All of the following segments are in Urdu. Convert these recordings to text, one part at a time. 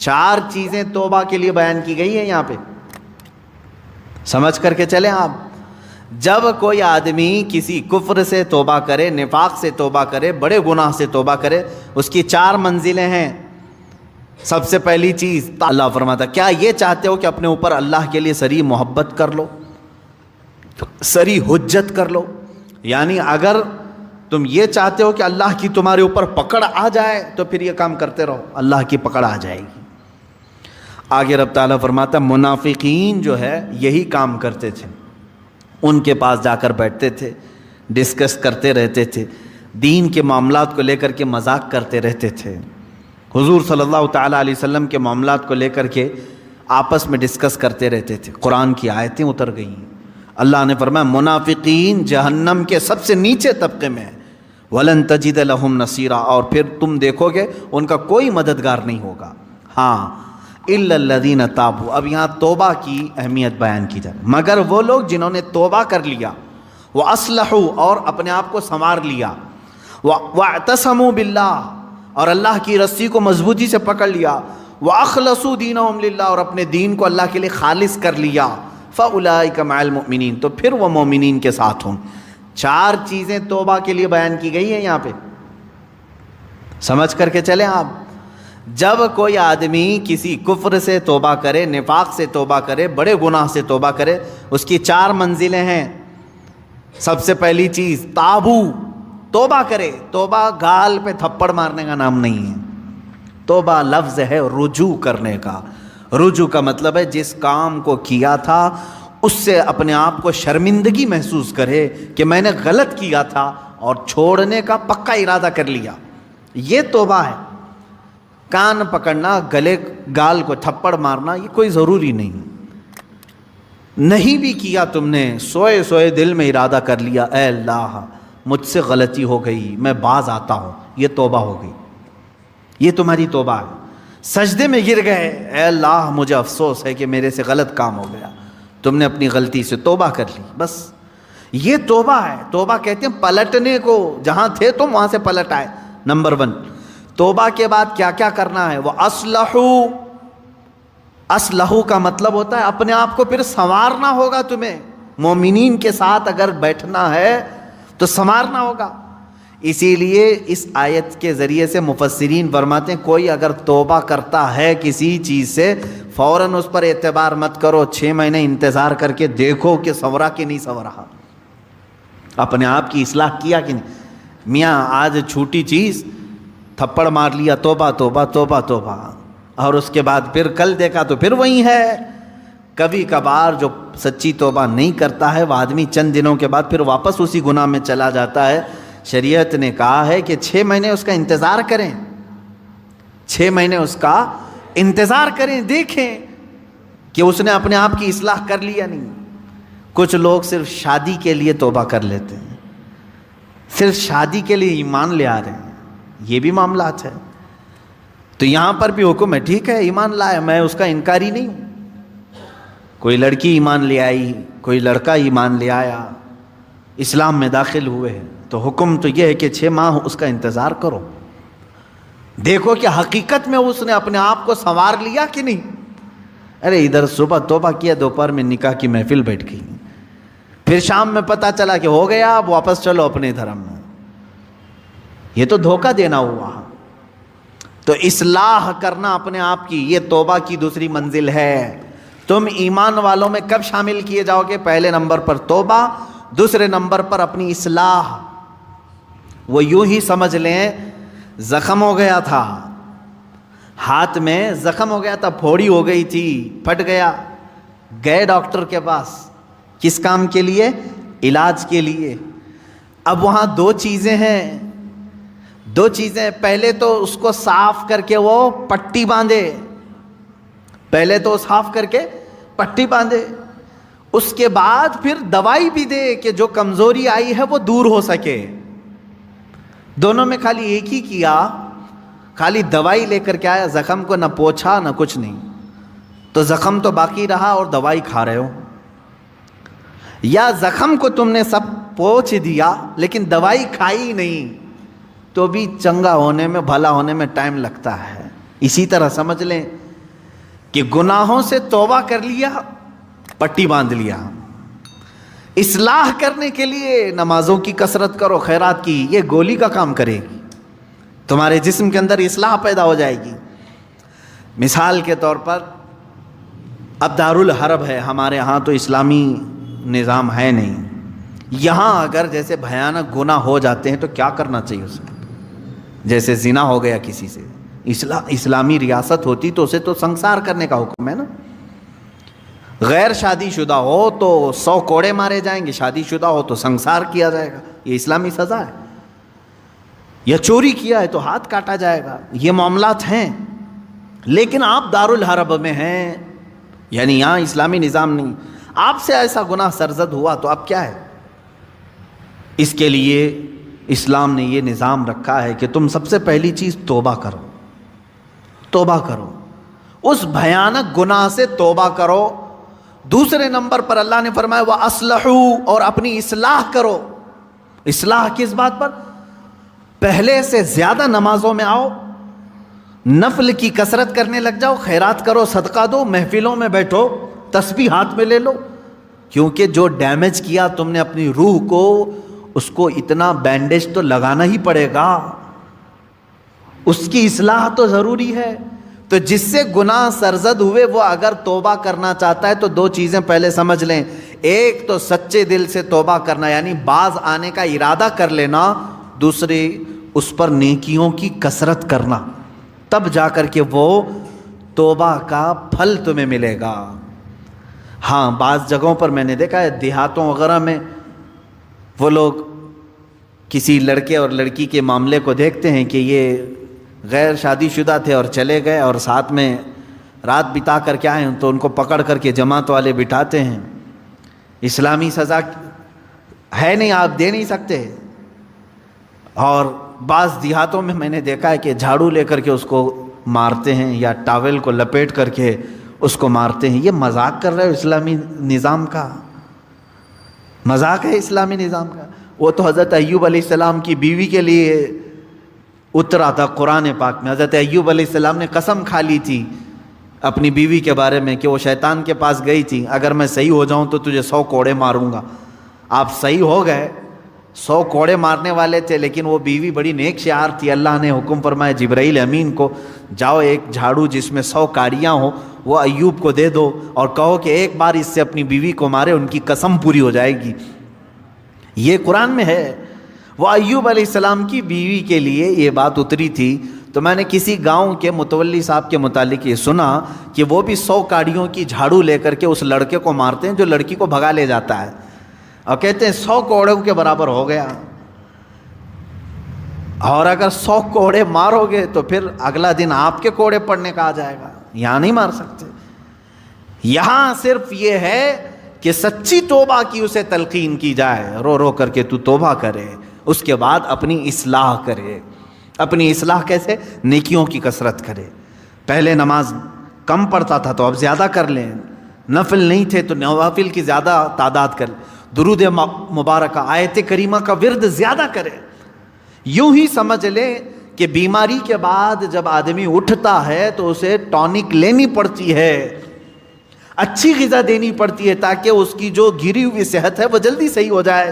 4 چیزیں توبہ کے لیے بیان کی گئی ہیں یہاں پہ، سمجھ کر کے چلیں آپ۔ جب کوئی آدمی کسی کفر سے توبہ کرے، نفاق سے توبہ کرے، بڑے گناہ سے توبہ کرے، اس کی 4 منزلیں ہیں۔ سب سے پہلی چیز اللہ فرماتا، کیا یہ چاہتے ہو کہ اپنے اوپر اللہ کے لیے سری محبت کر لو، سری حجت کر لو؟ یعنی اگر تم یہ چاہتے ہو کہ اللہ کی تمہارے اوپر پکڑ آ جائے تو پھر یہ کام کرتے رہو، اللہ کی پکڑ آ جائے گی۔ آگے رب تعالیٰ فرماتا منافقین جو ہے یہی کام کرتے تھے، ان کے پاس جا کر بیٹھتے تھے، ڈسکس کرتے رہتے تھے، دین کے معاملات کو لے کر کے مذاق کرتے رہتے تھے، حضور صلی اللہ تعالیٰ علیہ وسلم کے معاملات کو لے کر کے آپس میں ڈسکس کرتے رہتے تھے۔ قرآن کی آیتیں اتر گئیں، اللہ نے فرمایا منافقین جہنم کے سب سے نیچے طبقے میں ہیں، وَلَن تَجِدَ لَهُمْ نَصِيرًا، اور پھر تم دیکھو گے ان کا کوئی مددگار نہیں ہوگا۔ ہاں إِلَّا الَّذِينَ تَابُوا، اب یہاں توبہ کی اہمیت بیان کی جائے، مگر وہ لوگ جنہوں نے توبہ کر لیا، وَأَصْلَحُوا، اور اپنے آپ کو سنوار لیا، وَاعْتَصَمُوا بِاللَّهِ، اور اللہ کی رسی کو مضبوطی سے پکڑ لیا، وَأَخْلَصُوا دِينَهُمْ لِلَّهِ، اور اپنے دین کو اللہ کے لیے خالص کر لیا، فَأُولَئِكَ مَعَ الْمُؤْمِنِينَ، تو پھر وہ مومنین کے ساتھ ہوں۔ 4 چیزیں توبہ کے لیے بیان کی گئی ہیں یہاں پہ، سمجھ کر کے چلیں آپ۔ جب کوئی آدمی کسی کفر سے توبہ کرے، نفاق سے توبہ کرے، بڑے گناہ سے توبہ کرے، اس کی 4 منزلیں ہیں۔ سب سے پہلی چیز تابو، توبہ کرے۔ توبہ گال پہ تھپڑ مارنے کا نام نہیں ہے، توبہ لفظ ہے رجوع کرنے کا۔ رجوع کا مطلب ہے جس کام کو کیا تھا اس سے اپنے آپ کو شرمندگی محسوس کرے کہ میں نے غلط کیا تھا اور چھوڑنے کا پکا ارادہ کر لیا، یہ توبہ ہے۔ کان پکڑنا، گلے گال کو تھپڑ مارنا یہ کوئی ضروری نہیں، نہیں بھی کیا تم نے، سوئے سوئے دل میں ارادہ کر لیا اے اللہ مجھ سے غلطی ہو گئی، میں باز آتا ہوں، یہ توبہ ہو گئی، یہ تمہاری توبہ ہے۔ سجدے میں گر گئے، اے اللہ مجھے افسوس ہے کہ میرے سے غلط کام ہو گیا، تم نے اپنی غلطی سے توبہ کر لی، بس یہ توبہ ہے۔ توبہ کہتے ہیں پلٹنے کو، جہاں تھے تم وہاں سے پلٹ آئے۔ نمبر 1 توبہ کے بعد کیا کیا کرنا ہے؟ وہ اصلحو کا مطلب ہوتا ہے اپنے آپ کو پھر سنوارنا ہوگا تمہیں، مومنین کے ساتھ اگر بیٹھنا ہے تو سنوارنا ہوگا۔ اسی لیے اس آیت کے ذریعے سے مفسرین فرماتے ہیں کوئی اگر توبہ کرتا ہے کسی چیز سے فوراً اس پر اعتبار مت کرو، 6 مہینے انتظار کر کے دیکھو کہ سنورا کہ نہیں سنورا، اپنے آپ کی اصلاح کیا کہ نہیں۔ میاں آج چھوٹی چیز تھپڑ مار لیا، توبہ توبہ توبہ توبہ، اور اس کے بعد پھر کل دیکھا تو پھر وہی ہے۔ کبھی کبھار جو سچی توبہ نہیں کرتا ہے وہ آدمی چند دنوں کے بعد پھر واپس اسی گناہ میں چلا جاتا ہے۔ شریعت نے کہا ہے کہ 6 مہینے اس کا انتظار کریں، 6 مہینے اس کا انتظار کریں، دیکھیں کہ اس نے اپنے آپ کی اصلاح کر لی یا نہیں۔ کچھ لوگ صرف شادی کے لیے توبہ کر لیتے ہیں، صرف شادی کے لیے ایمان لے آ رہے ہیں، یہ بھی معاملات ہے۔ تو یہاں پر بھی حکم ہے، ٹھیک ہے ایمان لائے، میں اس کا انکاری نہیں ہوں۔ کوئی لڑکی ایمان لے آئی، کوئی لڑکا ایمان لے آیا، اسلام میں داخل ہوئے ہیں، تو حکم تو یہ ہے کہ 6 ماہ اس کا انتظار کرو، دیکھو کہ حقیقت میں اس نے اپنے آپ کو سنوار لیا کہ نہیں۔ ارے ادھر صبح توبہ کیا، دوپہر میں نکاح کی محفل بیٹھ گئی، پھر شام میں پتہ چلا کہ ہو گیا، اب واپس چلو اپنے دھرم میں، یہ تو دھوکہ دینا ہوا۔ تو اصلاح کرنا اپنے آپ کی، یہ توبہ کی دوسری منزل ہے۔ تم ایمان والوں میں کب شامل کیے جاؤ گے؟ پہلے نمبر پر توبہ، دوسرے نمبر پر اپنی اصلاح۔ وہ یوں ہی سمجھ لیں زخم ہو گیا تھا، ہاتھ میں زخم ہو گیا تھا، پھوڑی ہو گئی تھی، پھٹ گیا، گئے ڈاکٹر کے پاس، کس کام کے لیے؟ علاج کے لیے۔ اب وہاں 2 چیزیں ہیں، 2 چیزیں، پہلے تو اس کو صاف کر کے وہ پٹی باندھے، پہلے تو صاف کر کے پٹی باندھے، اس کے بعد پھر دوائی بھی دے کہ جو کمزوری آئی ہے وہ دور ہو سکے۔ دونوں میں خالی ایک ہی کیا، خالی دوائی لے کر کے آیا، زخم کو نہ پوچھا نہ کچھ نہیں، تو زخم تو باقی رہا اور دوائی کھا رہے ہو۔ یا زخم کو تم نے سب پوچھ دیا لیکن دوائی کھائی نہیں، تو بھی چنگا ہونے میں، بھلا ہونے میں ٹائم لگتا ہے۔ اسی طرح سمجھ لیں کہ گناہوں سے توبہ کر لیا، پٹی باندھ لیا، اصلاح کرنے کے لیے نمازوں کی کثرت کرو، خیرات کی، یہ گولی کا کام کرے گی، تمہارے جسم کے اندر اصلاح پیدا ہو جائے گی۔ مثال کے طور پر اب دارالحرب ہے، ہمارے ہاں تو اسلامی نظام ہے نہیں، یہاں اگر جیسے بھیانک گناہ ہو جاتے ہیں تو کیا کرنا چاہیے اسے؟ جیسے زنا ہو گیا کسی سے، اسلامی ریاست ہوتی تو اسے تو سنسار کرنے کا حکم ہے نا۔ غیر شادی شدہ ہو تو 100 کوڑے مارے جائیں گے، شادی شدہ ہو تو سنسار کیا جائے گا، یہ اسلامی سزا ہے۔ یا چوری کیا ہے تو ہاتھ کاٹا جائے گا، یہ معاملات ہیں۔ لیکن آپ دارالحرب میں ہیں، یعنی یہاں اسلامی نظام نہیں، آپ سے ایسا گناہ سرزد ہوا تو اب کیا ہے؟ اس کے لیے اسلام نے یہ نظام رکھا ہے کہ تم سب سے پہلی چیز توبہ کرو، توبہ کرو، اس بھیانک گناہ سے توبہ کرو۔ دوسرے نمبر پر اللہ نے فرمایا وَأَصْلَحُوا، اور اپنی اصلاح کرو۔ اصلاح کس بات پر؟ پہلے سے زیادہ نمازوں میں آؤ، نفل کی کثرت کرنے لگ جاؤ، خیرات کرو، صدقہ دو، محفلوں میں بیٹھو، تسبیح ہاتھ میں لے لو، کیونکہ جو ڈیمیج کیا تم نے اپنی روح کو، اس کو اتنا بینڈیج تو لگانا ہی پڑے گا، اس کی اصلاح تو ضروری ہے۔ تو جس سے گناہ سرزد ہوئے وہ اگر توبہ کرنا چاہتا ہے تو 2 چیزیں پہلے سمجھ لیں، ایک تو سچے دل سے توبہ کرنا، یعنی باز آنے کا ارادہ کر لینا، دوسری اس پر نیکیوں کی کثرت کرنا، تب جا کر کے وہ توبہ کا پھل تمہیں ملے گا۔ ہاں بعض جگہوں پر میں نے دیکھا ہے، دیہاتوں وغیرہ میں وہ لوگ کسی لڑکے اور لڑکی کے معاملے کو دیکھتے ہیں کہ یہ غیر شادی شدہ تھے اور چلے گئے اور ساتھ میں رات بتا کر کے آئے، تو ان کو پکڑ کر کے جماعت والے بٹھاتے ہیں۔ اسلامی سزا ہے نہیں، آپ دے نہیں سکتے۔ اور بعض دیہاتوں میں نے دیکھا ہے کہ جھاڑو لے کر کے اس کو مارتے ہیں، یا ٹاول کو لپیٹ کر کے اس کو مارتے ہیں۔ یہ مذاق کر رہے ہو اسلامی نظام کا؟ مذاق ہے اسلامی نظام کا؟ وہ تو حضرت ایوب علیہ السلام کی بیوی کے لیے اترا تھا قرآن پاک میں۔ حضرت ایوب علیہ السلام نے قسم کھا لی تھی اپنی بیوی کے بارے میں کہ وہ شیطان کے پاس گئی تھی، اگر میں صحیح ہو جاؤں تو تجھے 100 کوڑے ماروں گا۔ آپ صحیح ہو گئے، 100 کوڑے مارنے والے تھے، لیکن وہ بیوی بڑی نیک شعار تھی۔ اللہ نے حکم فرمایا جبرائیل امین کو، جاؤ ایک جھاڑو جس میں 100 کاڑیاں ہوں وہ ایوب کو دے دو اور کہو کہ ایک بار اس سے اپنی بیوی کو مارے، ان کی قسم پوری ہو جائے گی۔ یہ قرآن میں ہے۔ وہ ایوب علیہ السلام کی بیوی کے لیے یہ بات اتری تھی۔ تو میں نے کسی گاؤں کے متولی صاحب کے متعلق یہ سنا کہ وہ بھی 100 کاڑیوں کی جھاڑو لے کر کے اس لڑکے کو مارتے ہیں جو لڑکی کو بھگا لے جاتا ہے، اور کہتے ہیں 100 کوڑوں کے برابر ہو گیا۔ اور اگر 100 کوڑے مارو گے تو پھر اگلا دن آپ کے کوڑے پڑنے کا آ جائے گا، یہاں نہیں مار سکتے۔ یہاں صرف یہ ہے کہ سچی توبہ کی اسے تلقین کی جائے، رو رو کر کے تو توبہ کرے، اس کے بعد اپنی اصلاح کرے۔ اپنی اصلاح کیسے؟ نیکیوں کی کثرت کرے۔ پہلے نماز کم پڑھتا تھا تو اب زیادہ کر لیں، نفل نہیں تھے تو نوافل کی زیادہ تعداد کر لیں، درود مبارکہ آیت کریمہ کا ورد زیادہ کرے۔ یوں ہی سمجھ لیں کہ بیماری کے بعد جب آدمی اٹھتا ہے تو اسے ٹونک لینی پڑتی ہے، اچھی غذا دینی پڑتی ہے تاکہ اس کی جو گری ہوئی صحت ہے وہ جلدی صحیح ہو جائے۔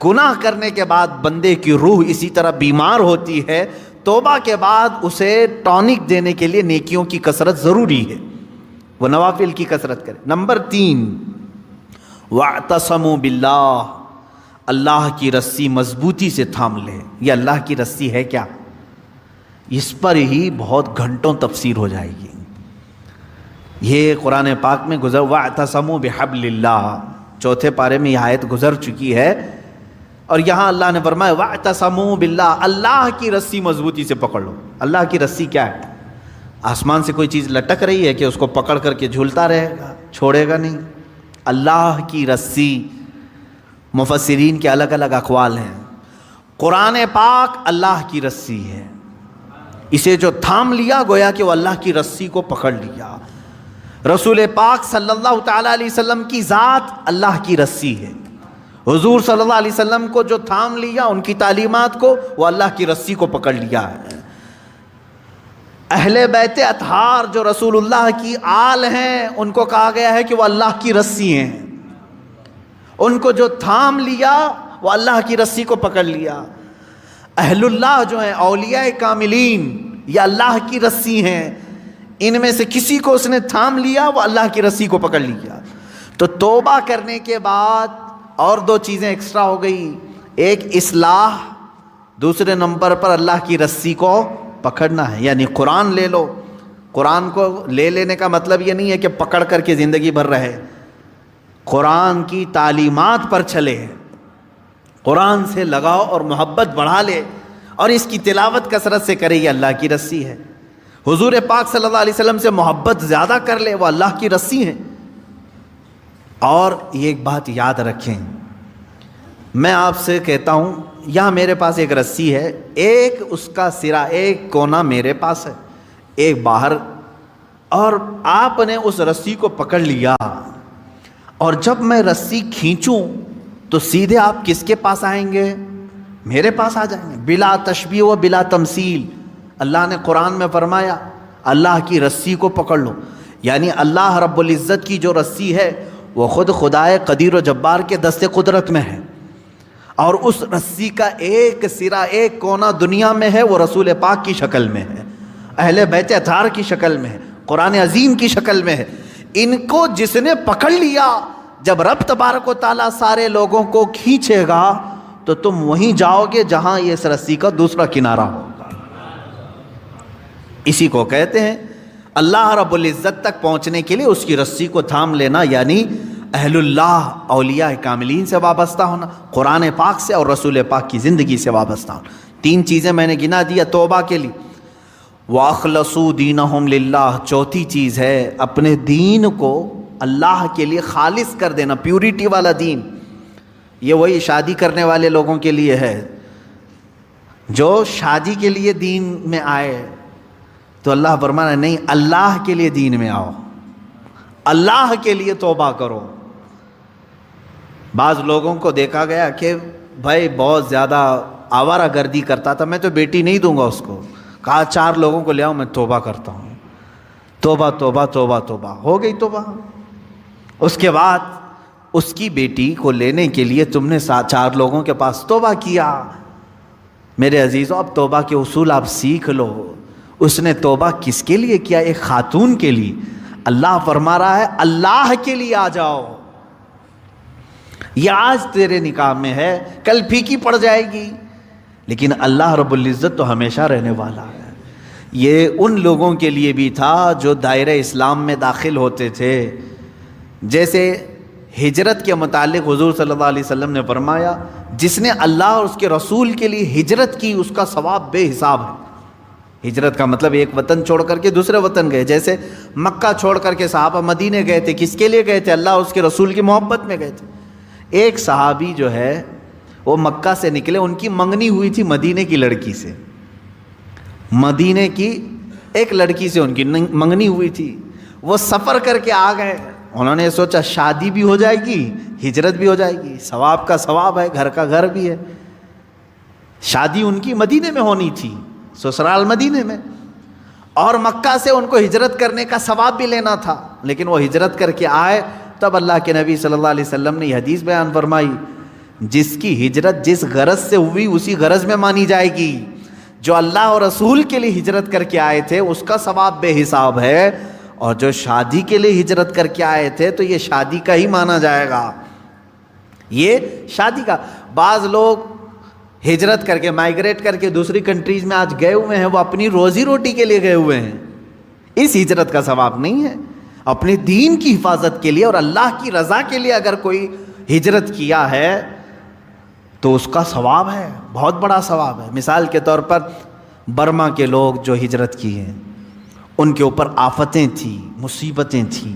گناہ کرنے کے بعد بندے کی روح اسی طرح بیمار ہوتی ہے، توبہ کے بعد اسے ٹونک دینے کے لیے نیکیوں کی کثرت ضروری ہے، وہ نوافل کی کثرت کرے۔ نمبر 3، وَاعْتَصَمُوا بِاللَّهِ، اللہ کی رسی مضبوطی سے تھام لے۔ یہ اللہ کی رسی ہے کیا؟ اس پر ہی بہت گھنٹوں تفسیر ہو جائے گی۔ یہ قرآن پاک میں گزر وَاعْتَصَمُوا بِحَبْلِ اللَّهِ، چوتھے پارے میں یہ آیت گزر چکی ہے، اور یہاں اللہ نے فرمایا وَاعْتَصَمُوا بِاللَّهِ، اللہ کی رسی مضبوطی سے پکڑ لو۔ اللہ کی رسی کیا ہے؟ آسمان سے کوئی چیز لٹک رہی ہے کہ اس کو پکڑ کر کے جھولتا رہے گا، چھوڑے گا نہیں۔ اللہ کی رسی، مفسرین کے الگ الگ اقوال ہیں۔ قرآن پاک اللہ کی رسی ہے، اسے جو تھام لیا گویا کہ وہ اللہ کی رسی کو پکڑ لیا۔ رسول پاک صلی اللہ تعالیٰ علیہ وسلم کی ذات اللہ کی رسی ہے۔ حضور صلی اللہ علیہ وسلم کو جو تھام لیا، ان کی تعلیمات کو، وہ اللہ کی رسی کو پکڑ لیا ہے۔ اہل بیت اطہار جو رسول اللہ کی آل ہیں ان کو کہا گیا ہے کہ وہ اللہ کی رسی ہیں، ان کو جو تھام لیا وہ اللہ کی رسی کو پکڑ لیا۔ اہل اللہ جو ہیں اولیاء کاملین یہ اللہ کی رسی ہیں، ان میں سے کسی کو اس نے تھام لیا وہ اللہ کی رسی کو پکڑ لیا۔ تو توبہ کرنے کے بعد اور دو چیزیں ایکسٹرا ہو گئی، ایک اصلاح، دوسرے نمبر پر اللہ کی رسی کو پکڑنا ہے، یعنی قرآن لے لو۔ قرآن کو لے لینے کا مطلب یہ نہیں ہے کہ پکڑ کر کے زندگی بھر رہے، قرآن کی تعلیمات پر چلے، قرآن سے لگاؤ اور محبت بڑھا لے اور اس کی تلاوت کثرت سے کرے، یہ اللہ کی رسی ہے۔ حضور پاک صلی اللہ علیہ وسلم سے محبت زیادہ کر لے، وہ اللہ کی رسی ہے۔ اور یہ ایک بات یاد رکھیں، میں آپ سے کہتا ہوں یہاں میرے پاس ایک رسی ہے، ایک اس کا سرا، ایک کونا میرے پاس ہے، ایک باہر، اور آپ نے اس رسی کو پکڑ لیا، اور جب میں رسی کھینچوں تو سیدھے آپ کس کے پاس آئیں گے؟ میرے پاس آ جائیں گے، بلا تشبیہ و بلا تمثیل۔ اللہ نے قرآن میں فرمایا اللہ کی رسی کو پکڑ لو، یعنی اللہ رب العزت کی جو رسی ہے وہ خود خدائے قدیر و جبار کے دست قدرت میں ہے، اور اس رسی کا ایک سرا، ایک کونا دنیا میں ہے، وہ رسول پاک کی شکل میں ہے، اہل بیت اطہار کی شکل میں ہے، قرآن عظیم کی شکل میں ہے۔ ان کو جس نے پکڑ لیا، جب رب تبارک و تعالیٰ سارے لوگوں کو کھینچے گا تو تم وہیں جاؤ گے جہاں یہ اس رسی کا دوسرا کنارہ ہوگا۔ اسی کو کہتے ہیں اللہ رب العزت تک پہنچنے کے لیے اس کی رسی کو تھام لینا، یعنی اہل اللہ اولیاء کاملین سے وابستہ ہونا، قرآن پاک سے اور رسول پاک کی زندگی سے وابستہ ہونا۔ تین چیزیں میں نے گنا دیا توبہ کے لیے۔ وَأَخْلَصُوا دِينَهُمْ لِلَّهِ، چوتھی چیز ہے اپنے دین کو اللہ کے لیے خالص کر دینا، پیورٹی والا دین۔ یہ وہی شادی کرنے والے لوگوں کے لیے ہے، جو شادی کے لیے دین میں آئے تو اللہ فرمانا نہیں، اللہ کے لیے دین میں آؤ، اللہ کے لیے توبہ کرو۔ بعض لوگوں کو دیکھا گیا کہ بھائی بہت زیادہ آوارہ گردی کرتا تھا، میں تو بیٹی نہیں دوں گا اس کو، کہا 4 لوگوں کو لے آؤ میں توبہ کرتا ہوں۔ توبہ توبہ توبہ توبہ، ہو گئی توبہ۔ اس کے بعد اس کی بیٹی کو لینے کے لیے تم نے 4 لوگوں کے پاس توبہ کیا۔ میرے عزیزوں، اب توبہ کے اصول آپ سیکھ لو۔ اس نے توبہ کس کے لیے کیا؟ ایک خاتون کے لیے۔ اللہ فرما رہا ہے اللہ کے لیے آ جاؤ، یہ آج تیرے نکاح میں ہے، کل پھیکی پڑ جائے گی، لیکن اللہ رب العزت تو ہمیشہ رہنے والا ہے۔ یہ ان لوگوں کے لیے بھی تھا جو دائرہ اسلام میں داخل ہوتے تھے۔ جیسے ہجرت کے متعلق حضور صلی اللہ علیہ وسلم نے فرمایا جس نے اللہ اور اس کے رسول کے لیے ہجرت کی اس کا ثواب بے حساب ہے۔ ہجرت کا مطلب ایک وطن چھوڑ کر کے دوسرے وطن گئے، جیسے مکہ چھوڑ کر کے صحابہ مدینے گئے تھے، کس کے لیے گئے تھے؟ اللہ اور اس کے رسول کی محبت میں گئے تھے۔ ایک صحابی جو ہے وہ مکہ سے نکلے، ان کی منگنی ہوئی تھی مدینے کی لڑکی سے، مدینے کی ایک لڑکی سے ان کی منگنی ہوئی تھی۔ وہ سفر کر کے آ گئے، انہوں نے سوچا شادی بھی ہو جائے گی، ہجرت بھی ہو جائے گی، ثواب کا ثواب ہے، گھر کا گھر بھی ہے۔ شادی ان کی مدینے میں ہونی تھی، سسرال مدینے میں، اور مکہ سے ان کو ہجرت کرنے کا ثواب بھی لینا تھا، لیکن وہ ہجرت کر کے آئے۔ تب اللہ کے نبی صلی اللہ علیہ وسلم نے یہ حدیث بیان فرمائی، جس کی ہجرت جس غرض سے ہوئی اسی غرض میں مانی جائے گی۔ جو اللہ اور رسول کے لیے ہجرت کر کے آئے تھے اس کا ثواب بے حساب ہے، اور جو شادی کے لیے ہجرت کر کے آئے تھے تو یہ شادی کا ہی مانا جائے گا، یہ شادی کا۔ بعض لوگ ہجرت کر کے مائگریٹ کر کے دوسری کنٹریز میں آج گئے ہوئے ہیں، وہ اپنی روزی روٹی کے لیے گئے ہوئے ہیں، اس ہجرت کا ثواب نہیں ہے۔ اپنے دین کی حفاظت کے لیے اور اللہ کی رضا کے لیے اگر کوئی ہجرت کیا ہے تو اس کا ثواب ہے، بہت بڑا ثواب ہے۔ مثال کے طور پر برما کے لوگ جو ہجرت کی ہیں، ان کے اوپر آفتیں تھیں، مصیبتیں تھیں،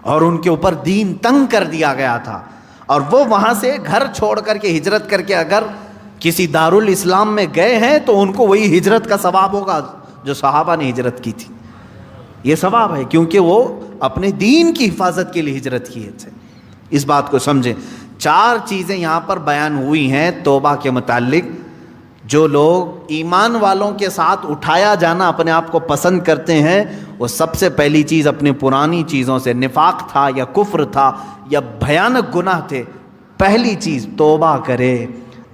اور ان کے اوپر دین تنگ کر دیا گیا تھا، اور وہ وہاں سے گھر چھوڑ کر کے ہجرت کر کے اگر کسی دارالاسلام میں گئے ہیں تو ان کو وہی ہجرت کا ثواب ہوگا جو صحابہ نے ہجرت کی تھی۔ یہ ثواب ہے کیونکہ وہ اپنے دین کی حفاظت کے لیے ہجرت کیے تھے۔ اس بات کو سمجھیں۔ 4 چیزیں یہاں پر بیان ہوئی ہیں توبہ کے متعلق جو لوگ ایمان والوں کے ساتھ اٹھایا جانا اپنے آپ کو پسند کرتے ہیں، وہ سب سے پہلی چیز اپنی پرانی چیزوں سے، نفاق تھا یا کفر تھا یا بھیانک گناہ تھے، پہلی چیز توبہ کرے،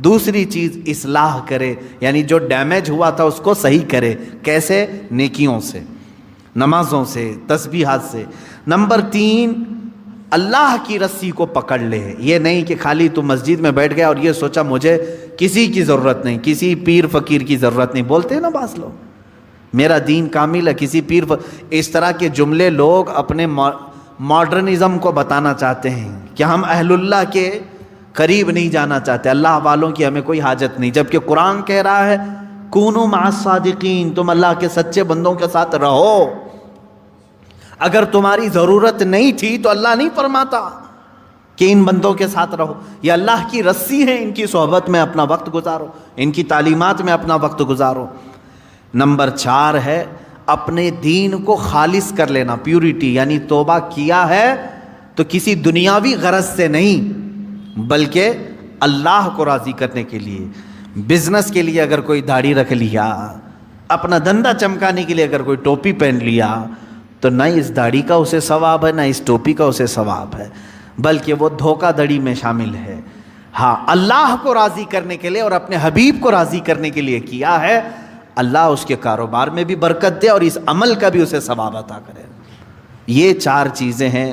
دوسری چیز اصلاح کرے، یعنی جو ڈیمیج ہوا تھا اس کو صحیح کرے۔ کیسے؟ نیکیوں سے، نمازوں سے، تسبیحات سے۔ نمبر 3، اللہ کی رسی کو پکڑ لے۔ یہ نہیں کہ خالی تو مسجد میں بیٹھ گیا اور یہ سوچا مجھے کسی کی ضرورت نہیں، کسی پیر فقیر کی ضرورت نہیں، بولتے ہیں نا بعض لوگ میرا دین کامل ہے، کسی پیر اس طرح کے جملے لوگ اپنے ماڈرنزم کو بتانا چاہتے ہیں کہ ہم اہل اللہ کے قریب نہیں جانا چاہتے، اللہ والوں کی ہمیں کوئی حاجت نہیں، جبکہ قرآن کہہ رہا ہے کونوا مع الصادقین، تم اللہ کے سچے بندوں کے ساتھ رہو۔ اگر تمہاری ضرورت نہیں تھی تو اللہ نہیں فرماتا کہ ان بندوں کے ساتھ رہو، یہ اللہ کی رسی ہے، ان کی صحبت میں اپنا وقت گزارو، ان کی تعلیمات میں اپنا وقت گزارو۔ نمبر 4 ہے اپنے دین کو خالص کر لینا، پیورٹی، یعنی توبہ کیا ہے تو کسی دنیاوی غرض سے نہیں بلکہ اللہ کو راضی کرنے کے لیے۔ بزنس کے لیے اگر کوئی داڑھی رکھ لیا، اپنا دھندا چمکانے کے لیے اگر کوئی ٹوپی پہن لیا تو نہ اس داڑھی کا اسے ثواب ہے، نہ اس ٹوپی کا اسے ثواب ہے، بلکہ وہ دھوکہ دڑی میں شامل ہے۔ ہاں، اللہ کو راضی کرنے کے لیے اور اپنے حبیب کو راضی کرنے کے لیے کیا ہے، اللہ اس کے کاروبار میں بھی برکت دے اور اس عمل کا بھی اسے ثواب عطا کرے۔ یہ 4 چیزیں ہیں